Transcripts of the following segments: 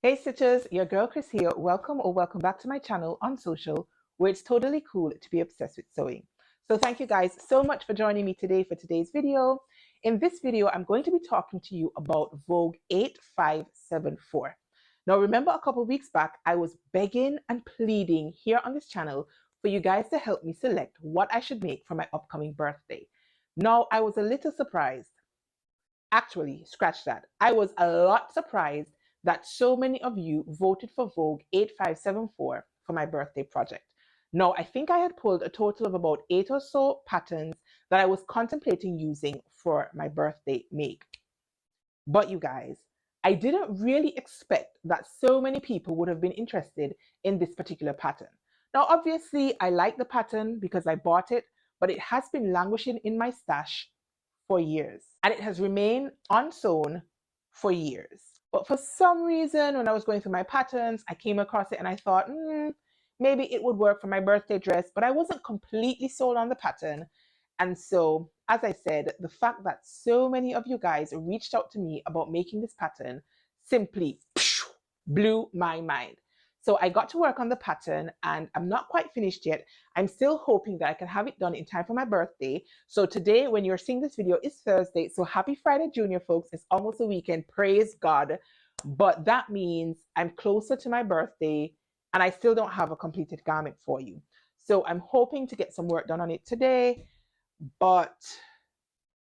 Hey Stitches, your girl Chris here. Welcome or welcome back to my channel on social, where it's totally cool to be obsessed with sewing. So thank you guys so much for joining me today for today's video. In this video, I'm going to be talking to you about Vogue 8574. Now remember a couple weeks back, I was begging and pleading here on this channel for you guys to help me select what I should make for my upcoming birthday. Now I was a little surprised. Actually, scratch that. I was a lot surprised that so many of you voted for Vogue 8574 for my birthday project. Now, I think I had pulled a total of about 8 or so patterns that I was contemplating using for my birthday make. But you guys, I didn't really expect that so many people would have been interested in this particular pattern. Now, obviously, I like the pattern because I bought it, but it has been languishing in my stash for years, and it has remained unsewn for years. But for some reason, when I was going through my patterns, I came across it and I thought, maybe it would work for my birthday dress, but I wasn't completely sold on the pattern. And so, as I said, the fact that so many of you guys reached out to me about making this pattern simply blew my mind. So I got to work on the pattern and I'm not quite finished yet. I'm still hoping that I can have it done in time for my birthday. So today, when you're seeing this video, is Thursday. So happy Friday, Junior folks. It's almost a weekend. Praise God. But that means I'm closer to my birthday and I still don't have a completed garment for you. So I'm hoping to get some work done on it today, but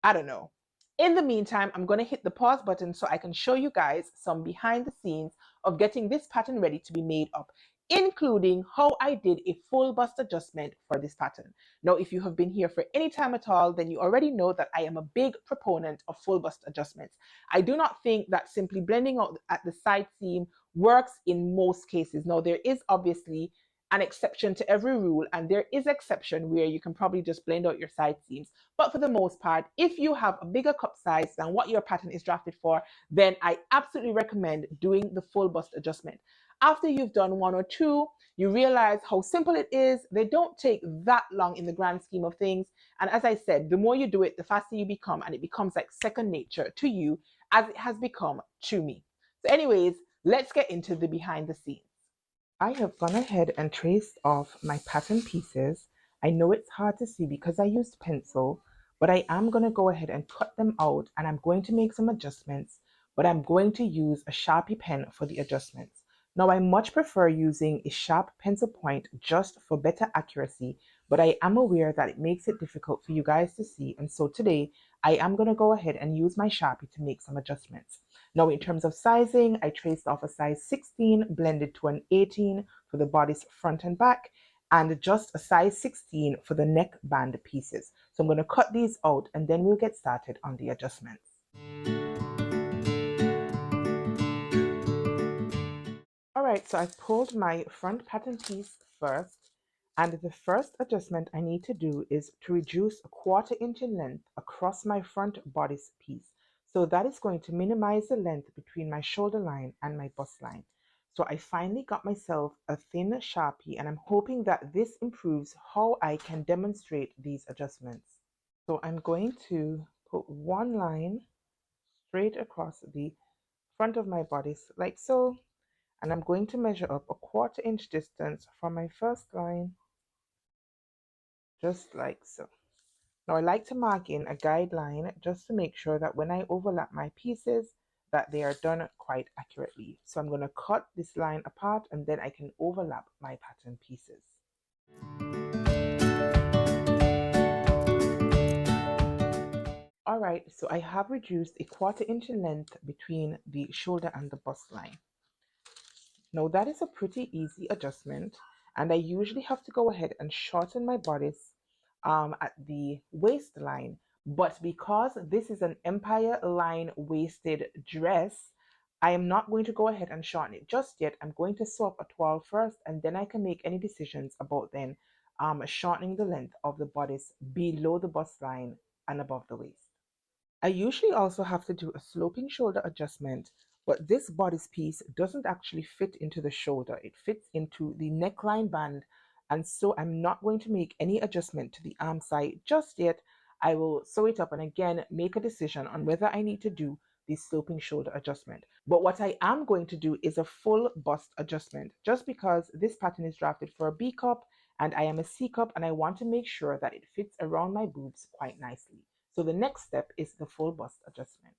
I don't know. In the meantime, I'm going to hit the pause button so I can show you guys some behind the scenes of getting this pattern ready to be made up, including how I did a full bust adjustment for this pattern. Now, if you have been here for any time at all, then you already know that I am a big proponent of full bust adjustments. I do not think that simply blending out at the side seam works in most cases. Now, there is obviously an exception to every rule, and there is exception where you can probably just blend out your side seams. But for the most part, if you have a bigger cup size than what your pattern is drafted for, then I absolutely recommend doing the full bust adjustment. After you've done one or two, you realize how simple it is. They don't take that long in the grand scheme of things. And as I said, the more you do it, the faster you become, and it becomes like second nature to you, as it has become to me. So anyways, let's get into the behind the scenes. I have gone ahead and traced off my pattern pieces. I know it's hard to see because I used pencil, but I am going to go ahead and cut them out, and I'm going to make some adjustments, but I'm going to use a Sharpie pen for the adjustments. Now, I much prefer using a sharp pencil point just for better accuracy, but I am aware that it makes it difficult for you guys to see, and so today I am going to go ahead and use my Sharpie to make some adjustments. Now, in terms of sizing, I traced off a size 16 blended to an 18 for the bodice front and back, and just a size 16 for the neckband pieces. So I'm going to cut these out and then we'll get started on the adjustments. All right, so I've pulled my front pattern piece first, and the first adjustment I need to do is to reduce a 1/4 inch in length across my front bodice piece. So that is going to minimize the length between my shoulder line and my bust line. So I finally got myself a thin Sharpie, and I'm hoping that this improves how I can demonstrate these adjustments. So I'm going to put one line straight across the front of my bodice like so, and I'm going to measure up a 1/4 inch distance from my first line, just like so. Now I like to mark in a guideline just to make sure that when I overlap my pieces that they are done quite accurately. So I'm going to cut this line apart and then I can overlap my pattern pieces. Alright, so I have reduced a 1/4 inch in length between the shoulder and the bust line. Now that is a pretty easy adjustment, and I usually have to go ahead and shorten my bodice at the waistline, but because this is an empire line waisted dress, I am not going to go ahead and shorten it just yet. I'm going to sew up a toile first, and then I can make any decisions about then shortening the length of the bodice below the bust line and above the waist. I usually also have to do a sloping shoulder adjustment, but this bodice piece doesn't actually fit into the shoulder. It fits into the neckline band, and so I'm not going to make any adjustment to the arm side just yet. I will sew it up and again make a decision on whether I need to do the sloping shoulder adjustment. But what I am going to do is a full bust adjustment, just because this pattern is drafted for a B cup and I am a C cup, and I want to make sure that it fits around my boobs quite nicely. So the next step is the full bust adjustment.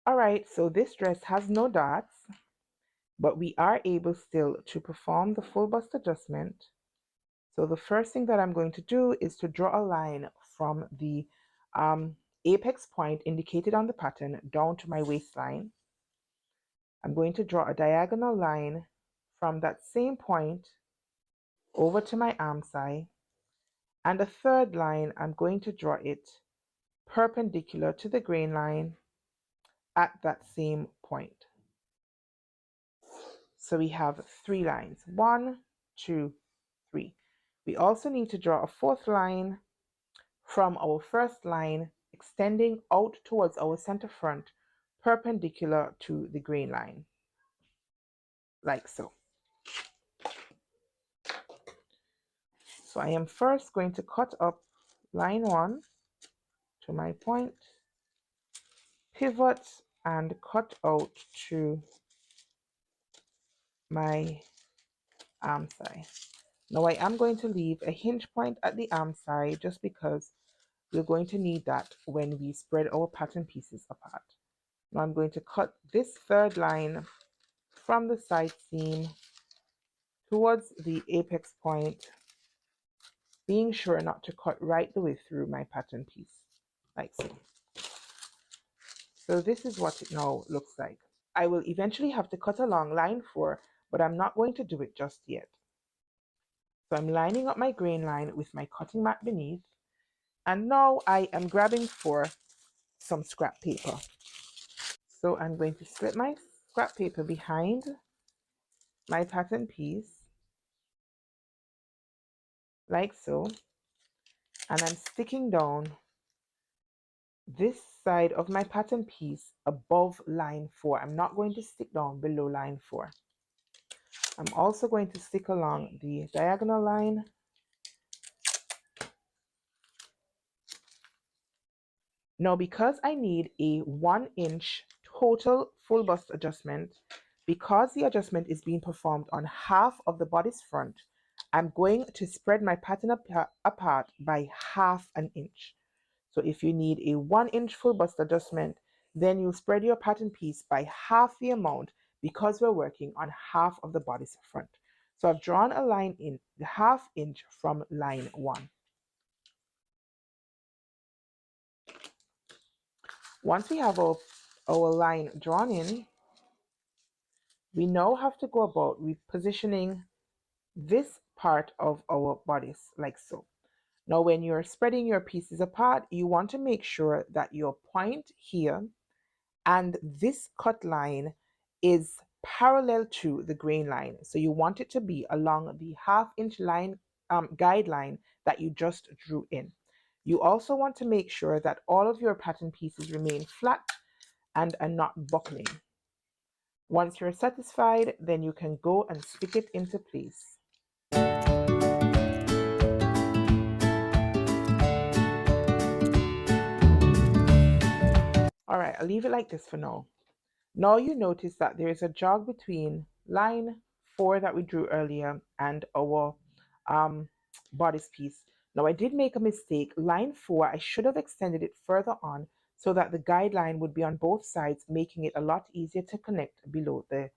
All right, so this dress has no darts, but we are able still to perform the full bust adjustment. So the first thing that I'm going to do is to draw a line from the apex point indicated on the pattern down to my waistline. I'm going to draw a diagonal line from that same point over to my arm side, and a third line, I'm going to draw it perpendicular to the grain line at that same point. So we have 3 lines, 1, 2, 3. We also need to draw a fourth line from our first line, extending out towards our center front, perpendicular to the grain line, like so. So I am first going to cut up line 1 to my point, pivot, and cut out to my arm side. Now I am going to leave a hinge point at the arm side, just because we're going to need that when we spread our pattern pieces apart. Now I'm going to cut this third line from the side seam towards the apex point, being sure not to cut right the way through my pattern piece, like so. So this is what it now looks like. I will eventually have to cut along line 4, but I'm not going to do it just yet. So I'm lining up my grain line with my cutting mat beneath, and now I am grabbing for some scrap paper. So I'm going to slip my scrap paper behind my pattern piece, like so, and I'm sticking down this side of my pattern piece above line 4. I'm not going to stick down below line 4. I'm also going to stick along the diagonal line. Now, because I need a 1-inch total full bust adjustment, because the adjustment is being performed on half of the bodice front, I'm going to spread my pattern apart by ½ an inch. So if you need a 1-inch full bust adjustment, then you spread your pattern piece by half the amount, because we're working on half of the bodice front. So I've drawn a line in the ½ inch from line 1. Once we have our line drawn in, we now have to go about repositioning this part of our bodice, like so. Now, when you're spreading your pieces apart, you want to make sure that your point here and this cut line is parallel to the grain line. So you want it to be along the ½ inch line guideline that you just drew in. You also want to make sure that all of your pattern pieces remain flat and are not buckling. Once you're satisfied, then you can go and stick it into place. All right, I'll leave it like this for now. Now you notice that there is a jog between line 4 that we drew earlier and our bodice piece. Now I did make a mistake. Line 4, I should have extended it further on so that the guideline would be on both sides, making it a lot easier to connect below the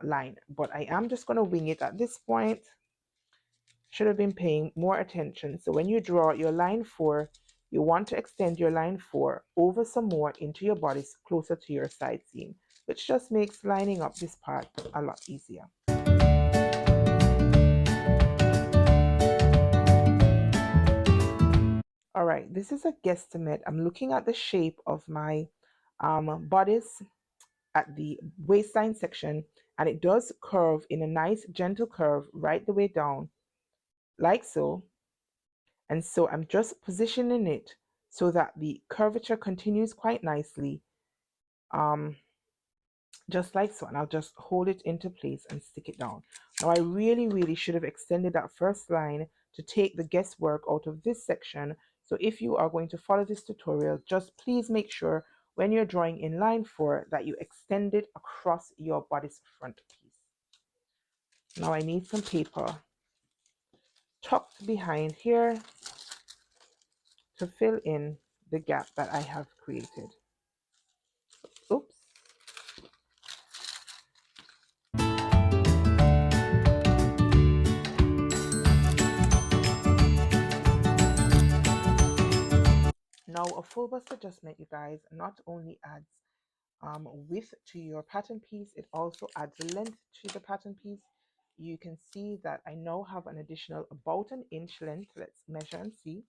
line. But I am just going to wing it at this point. Should have been paying more attention. So when you draw your line 4, you want to extend your line 4 over some more into your bodice closer to your side seam, which just makes lining up this part a lot easier. All right, this is a guesstimate. I'm looking at the shape of my bodice at the waistline section, and it does curve in a nice gentle curve right the way down, like so. And so I'm just positioning it so that the curvature continues quite nicely, just like so. And I'll just hold it into place and stick it down. Now I really should have extended that first line to take the guesswork out of this section. So if you are going to follow this tutorial, just please make sure when you're drawing in line 4 that you extend it across your bodice front piece. Now I need some paper tucked behind here to fill in the gap that I have created. Oops. Now a full bust adjustment, you guys, not only adds width to your pattern piece, it also adds length to the pattern piece. You can see that I now have an additional about an inch length. Let's measure and see.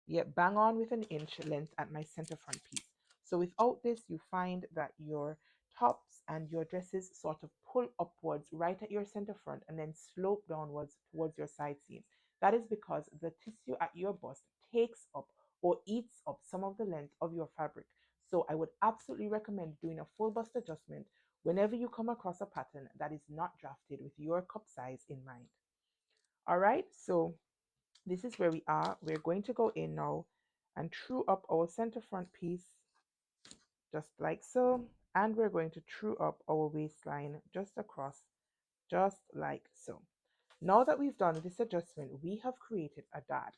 Yep, bang on with an inch length at my center front piece. So without this, you find that your tops and your dresses sort of pull upwards right at your center front and then slope downwards towards your side seams. That is because the tissue at your bust takes up or eats up some of the length of your fabric. So I would absolutely recommend doing a full bust adjustment whenever you come across a pattern that is not drafted with your cup size in mind. All right, so this is where we are. We're going to go in now and true up our center front piece just like so, and we're going to true up our waistline just across just like so. Now that we've done this adjustment, we have created a dart,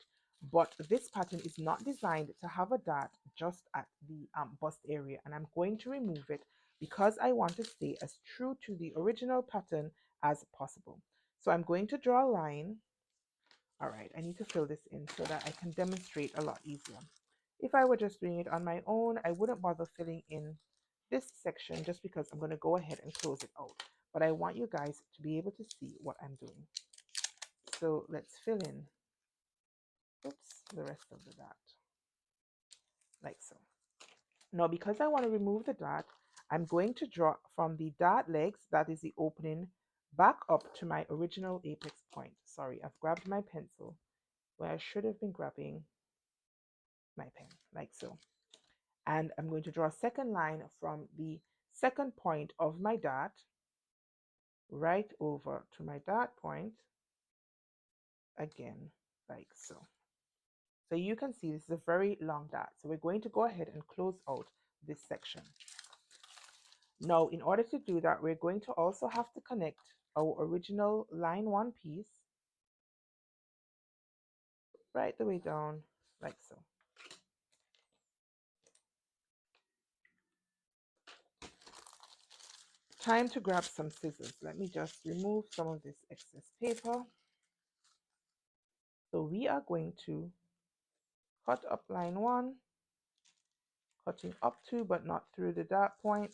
but this pattern is not designed to have a dart just at the bust area, and I'm going to remove it because I want to stay as true to the original pattern as possible. So I'm going to draw a line. All right, I need to fill this in so that I can demonstrate a lot easier. If I were just doing it on my own, I wouldn't bother filling in this section just because I'm going to go ahead and close it out. But I want you guys to be able to see what I'm doing. So let's fill in, oops, the rest of the dart, like so. Now, because I want to remove the dart, I'm going to draw from the dart legs, that is the opening, back up to my original apex point. Sorry, I've grabbed my pencil where I should have been grabbing my pen, like so. And I'm going to draw a second line from the second point of my dart right over to my dart point again, like so. So you can see this is a very long dart. So we're going to go ahead and close out this section. Now, in order to do that, we're going to also have to connect our original line 1 piece right the way down, like so. Time to grab some scissors. Let me just remove some of this excess paper. So we are going to cut up line 1, cutting up to but not through the dart point,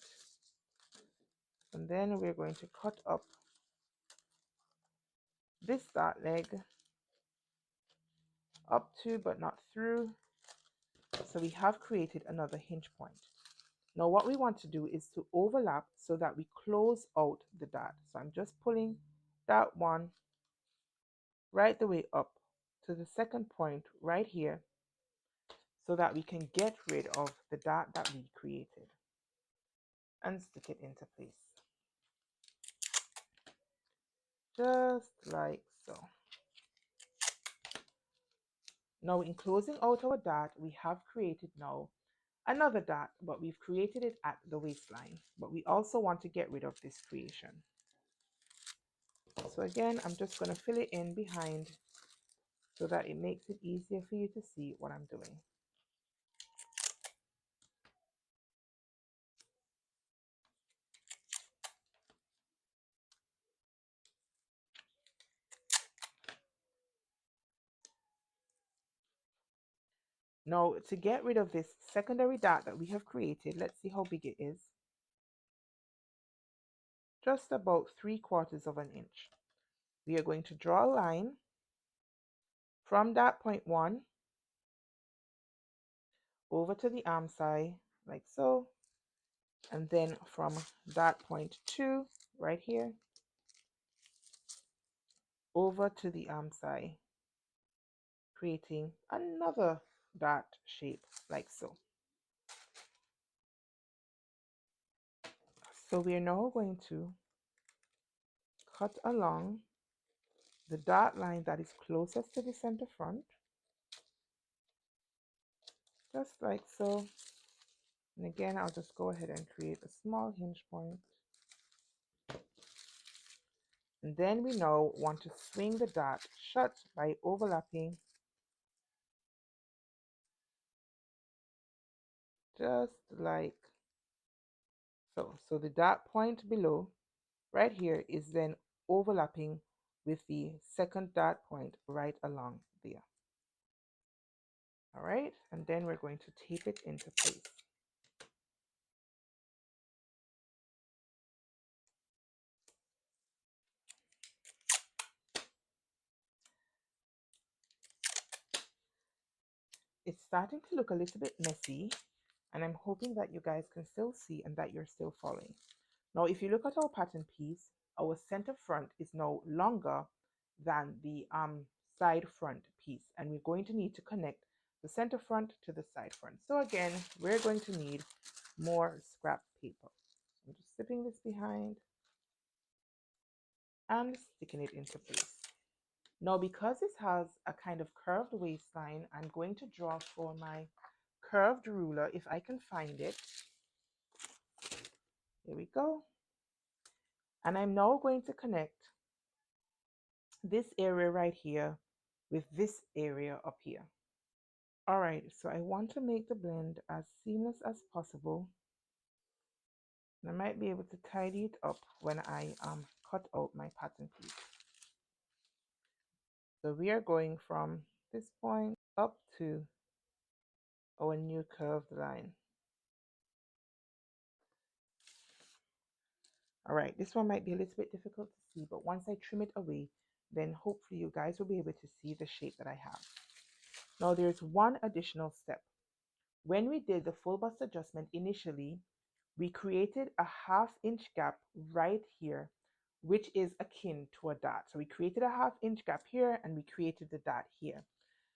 and then we're going to cut up this dart leg up to but not through, so we have created another hinge point. Now what we want to do is to overlap so that we close out the dart. So I'm just pulling that one right the way up to the second point right here so that we can get rid of the dart that we created and stick it into place. Just like so. Now in closing out our dart, we have created now another dart, but we've created it at the waistline. But we also want to get rid of this creation. So again, I'm just going to fill it in behind so that it makes it easier for you to see what I'm doing. Now, to get rid of this secondary dart that we have created, let's see how big it is. Just about 3/4 of an inch. We are going to draw a line from that point 1 over to the arm side, like so, and then from that point 2 right here over to the arm side, creating another dart shape like so. So we are now going to cut along the dart line that is closest to the center front, just like so, And again, I'll just go ahead and create a small hinge point. And then we now want to swing the dart shut by overlapping just like so. So the dart point below right here is then overlapping with the second dart point right along there. All right, and then we're going to tape it into place. It's starting to look a little bit messy, and I'm hoping that you guys can still see and that you're still following. Now, if you look at our pattern piece, our center front is now longer than the side front piece, and we're going to need to connect the center front to the side front. So again, we're going to need more scrap paper. I'm just slipping this behind and sticking it into place. Now, because this has a kind of curved waistline, I'm going to draw for my curved ruler if I can find it. Here we go. And I'm now going to connect this area right here with this area up here. All right, so I want to make the blend as seamless as possible. And I might be able to tidy it up when I cut out my pattern piece. So we are going from this point up to our new curved line. All right, this one might be a little bit difficult to see, but once I trim it away, then hopefully you guys will be able to see the shape that I have. Now there's one additional step. When we did the full bust adjustment initially, we created a 1/2 inch gap right here, which is akin to a dot. So we created a 1/2 inch gap here and we created the dot here.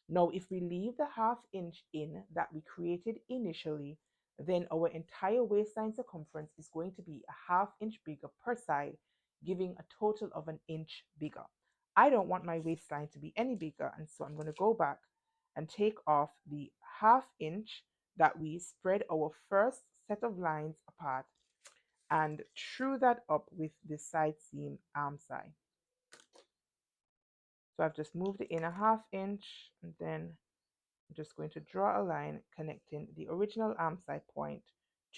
Now, if we leave the 1/2 inch in that we created initially, then our entire waistline circumference is going to be a 1/2 inch bigger per side, giving a total of an inch bigger. I don't want my waistline to be any bigger, and so I'm going to go back and take off the 1/2 inch that we spread our first set of lines apart and true that up with the side seam arm side. So I've just moved it in a 1/2 inch, and then I'm just going to draw a line connecting the original arm side point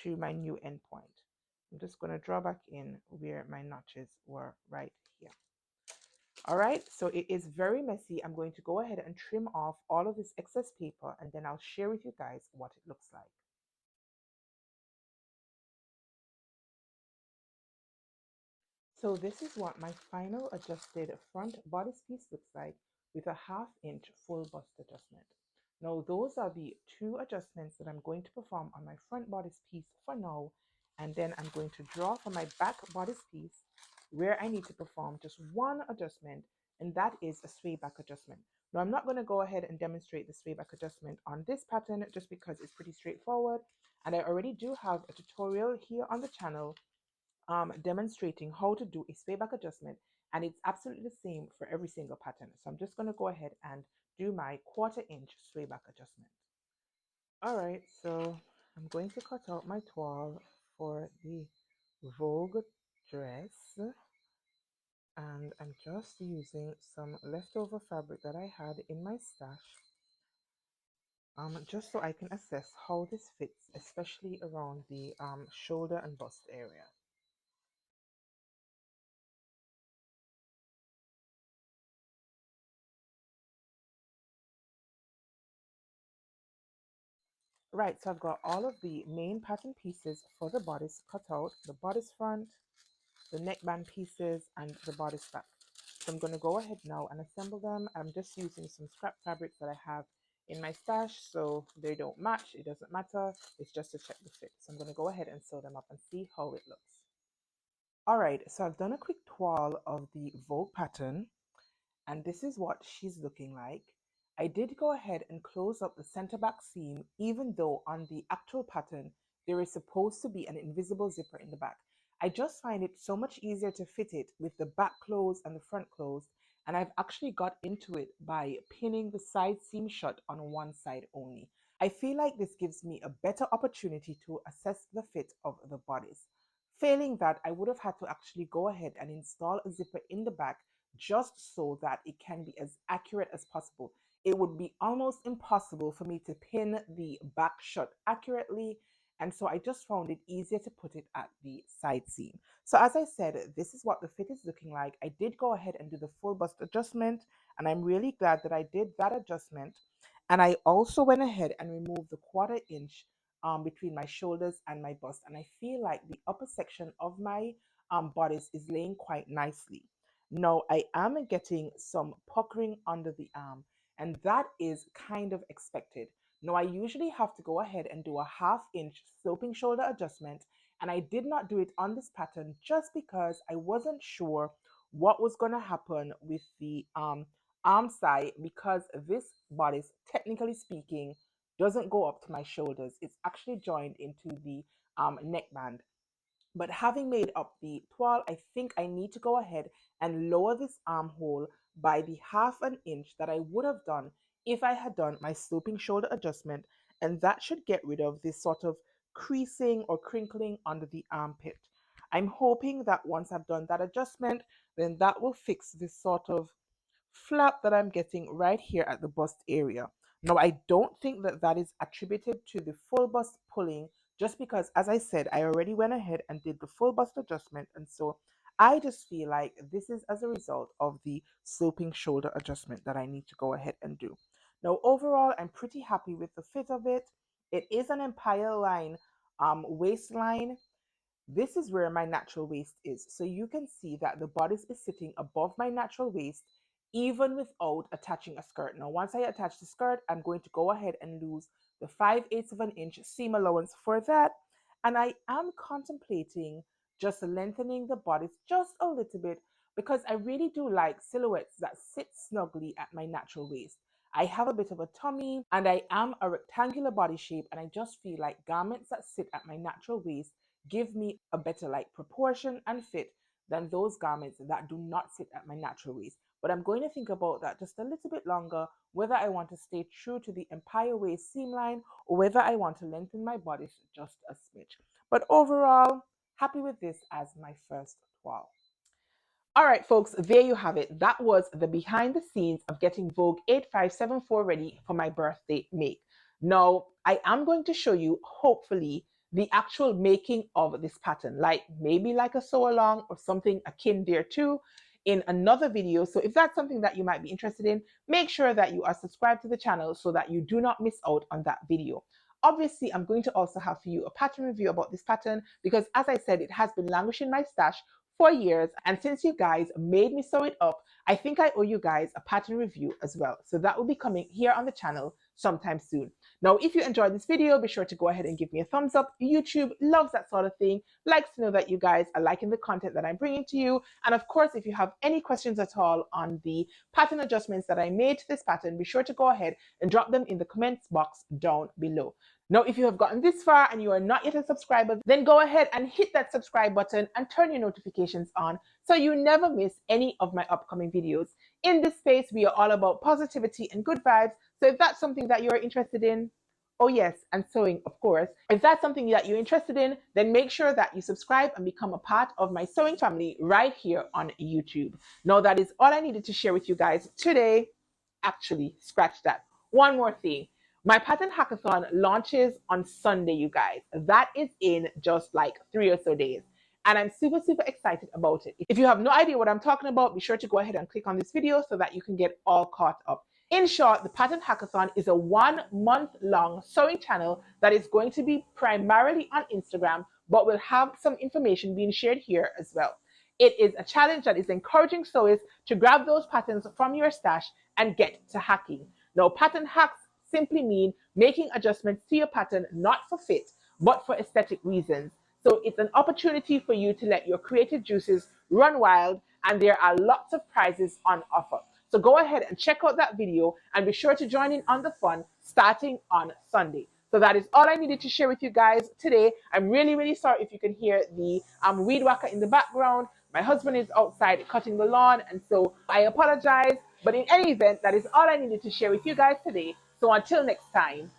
to my new end point. I'm just going to draw back in where my notches were right here. All right, so it is very messy. I'm going to go ahead and trim off all of this excess paper, and then I'll share with you guys what it looks like. So this is what my final adjusted front bodice piece looks like with a 1/2 inch full bust adjustment. Now those are the two adjustments that I'm going to perform on my front bodice piece for now, and then I'm going to draw for my back bodice piece where I need to perform just one adjustment, and that is a sway back adjustment. Now I'm not going to go ahead and demonstrate the sway back adjustment on this pattern just because it's pretty straightforward, and I already do have a tutorial here on the channel demonstrating how to do a sway back adjustment, and it's absolutely the same for every single pattern. So I'm just going to go ahead and do my 1/4 inch sway back adjustment. All right, so I'm going to cut out my toile for the Vogue dress, and I'm just using some leftover fabric that I had in my stash, just so I can assess how this fits, especially around the shoulder and bust area. Right, so I've got all of the main pattern pieces for the bodice cut out, the bodice front, the neckband pieces, and the bodice back. So I'm going to go ahead now and assemble them. I'm just using some scrap fabrics that I have in my stash, so they don't match. It doesn't matter. It's just to check the fit. So I'm going to go ahead and sew them up and see how it looks. All right, so I've done a quick toile of the Vogue pattern, and this is what she's looking like. I did go ahead and close up the center back seam, even though on the actual pattern there is supposed to be an invisible zipper in the back. I just find it so much easier to fit it with the back closed and the front closed, and I've actually got into it by pinning the side seam shut on one side only. I feel like this gives me a better opportunity to assess the fit of the bodice. Failing that, I would have had to actually go ahead and install a zipper in the back just so that it can be as accurate as possible. It would be almost impossible for me to pin the back shut accurately, and so I just found it easier to put it at the side seam. So as I said, this is what the fit is looking like. I did go ahead and do the full bust adjustment, and I'm really glad that I did that adjustment. And I also went ahead and removed the 1/4 inch between my shoulders and my bust. And I feel like the upper section of my bodice is laying quite nicely. Now, I am getting some puckering under the arm, and that is kind of expected. Now, I usually have to go ahead and do a 1/2 inch sloping shoulder adjustment, and I did not do it on this pattern just because I wasn't sure what was going to happen with the arm side, because this bodice, technically speaking, doesn't go up to my shoulders. It's actually joined into the neckband. But having made up the toile, I think I need to go ahead and lower this armhole by the 1/2 an inch that I would have done if I had done my sloping shoulder adjustment. And that should get rid of this sort of creasing or crinkling under the armpit. I'm hoping that once I've done that adjustment, then that will fix this sort of flap that I'm getting right here at the bust area. Now, I don't think that that is attributed to the full bust pulling, just because, as I said, I already went ahead and did the full bust adjustment. And so I just feel like this is as a result of the sloping shoulder adjustment that I need to go ahead and do. Now, overall, I'm pretty happy with the fit of it. It is an Empire line waistline. This is where my natural waist is. So you can see that the bodice is sitting above my natural waist, even without attaching a skirt. Now, once I attach the skirt, I'm going to go ahead and lose the 5/8 of an inch seam allowance for that. And I am contemplating just lengthening the bodice just a little bit, because I really do like silhouettes that sit snugly at my natural waist. I have a bit of a tummy and I am a rectangular body shape, and I just feel like garments that sit at my natural waist give me a better like proportion and fit than those garments that do not sit at my natural waist. But I'm going to think about that just a little bit longer, whether I want to stay true to the Empire waist seam line or whether I want to lengthen my bodice just a smidge. But overall, happy with this as my first toile. All right, folks, there you have it. That was the behind the scenes of getting Vogue 8574 ready for my birthday make. Now, I am going to show you, hopefully, the actual making of this pattern, like maybe like a sew along or something akin thereto in another video. So if that's something that you might be interested in, make sure that you are subscribed to the channel so that you do not miss out on that video. Obviously, I'm going to also have for you a pattern review about this pattern because, as I said, it has been languishing my stash for years, and since you guys made me sew it up, I think I owe you guys a pattern review as well. So that will be coming here on the channel sometime soon. Now, if you enjoyed this video, be sure to go ahead and give me a thumbs up. YouTube loves that sort of thing, likes to know that you guys are liking the content that I'm bringing to you. And of course, if you have any questions at all on the pattern adjustments that I made to this pattern, be sure to go ahead and drop them in the comments box down below. Now, if you have gotten this far and you are not yet a subscriber, then go ahead and hit that subscribe button and turn your notifications on so you never miss any of my upcoming videos. In this space, we are all about positivity and good vibes. So if that's something that you're interested in, oh yes, and sewing, of course. If that's something that you're interested in, then make sure that you subscribe and become a part of my sewing family right here on YouTube. Now, that is all I needed to share with you guys today. Actually, scratch that. One more thing. My pattern hackathon launches on Sunday, you guys. That is in just like 3 or so days. And I'm super, super excited about it. If you have no idea what I'm talking about, be sure to go ahead and click on this video so that you can get all caught up. In short, the Pattern Hackathon is a 1-month-long sewing channel that is going to be primarily on Instagram, but will have some information being shared here as well. It is a challenge that is encouraging sewists to grab those patterns from your stash and get to hacking. Now, pattern hacks simply mean making adjustments to your pattern not for fit, but for aesthetic reasons. So it's an opportunity for you to let your creative juices run wild, and there are lots of prizes on offer. So go ahead and check out that video and be sure to join in on the fun starting on Sunday. So that is all I needed to share with you guys today. I'm really, really sorry if you can hear the weed whacker in the background. My husband is outside cutting the lawn, and so I apologize. But in any event, that is all I needed to share with you guys today. So until next time,